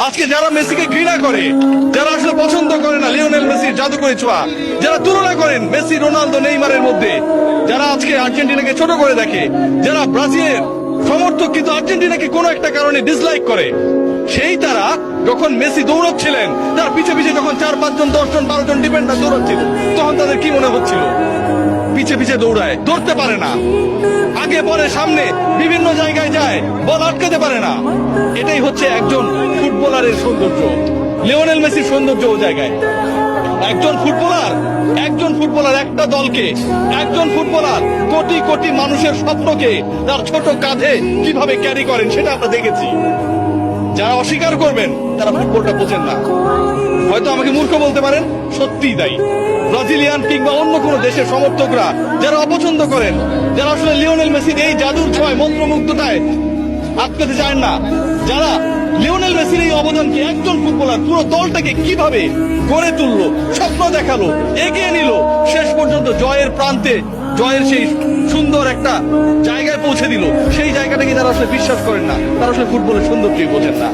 আজকে যারা মেসিকে ঘৃণা করে, যারা আসলে পছন্দ করে না লিওনেল মেসির জাদুকরী ছোঁয়া, যারা তুলনা করেন মেসি, রোনালদো, নেইমারের মধ্যে, যারা আজকে আর্জেন্টিনাকে ছোট করে দেখে, যারা ব্রাজিলের সমর্থক কিন্তু আর্জেন্টিনাকে কোনো একটা কারণে ডিসলাইক করে, সেই তারা যখন মেসি দৌড়চ্ছিলেন, তার পিছে পিছে যখন 4-5 জন 10 জন 12 জন ডিফেন্ডার দৌড়চ্ছিল, তখন তাদের কি মনে হচ্ছিল? পিছে পিছে দৌড়ায়, ধরতে পারে না, আগে পরে সামনে বিভিন্ন জায়গায় যায়, বল আটকাতে পারে না। এটাই হচ্ছে একজন ফুটবলারের সৌন্দর্য, লিওনেল মেসির সৌন্দর্য ও জায়গায়। একজন ফুটবলার একটা দলকে, একজন ফুটবলার কোটি কোটি মানুষের স্বপ্নকে তার ছোট কাঁধে কিভাবে ক্যারি করেন সেটা আমরা দেখেছি। যারা অস্বীকার করবেন তারা ফুটবলটা বোঝেন না। হয়তো আমাকে মূর্খ বলতে পারেন, সত্যিই তাই। ব্রাজিলিয়ান কিংবা অন্য কোনো দেশের সমর্থকরা যারা অপছন্দ করেন, যারা আসলে লিওনেল মেসির এই জাদুর ছোঁয়ায়, মন্ত্রমুগ্ধতায় আটকাতে চান না, যারা লিওনেল মেসির এই অবদানকে, একজন ফুটবলার পুরো দলটাকে কিভাবে গড়ে তুললো, স্বপ্ন দেখালো, এগিয়ে নিল, শেষ পর্যন্ত জয়ের প্রান্তে, জয়ের সেই সুন্দর একটা জায়গায় পৌঁছে দিল, সেই জায়গাটাকে যারা আসলে বিশ্বাস করেন না, তারা আসলে ফুটবলের সৌন্দর্যই বোঝেন না।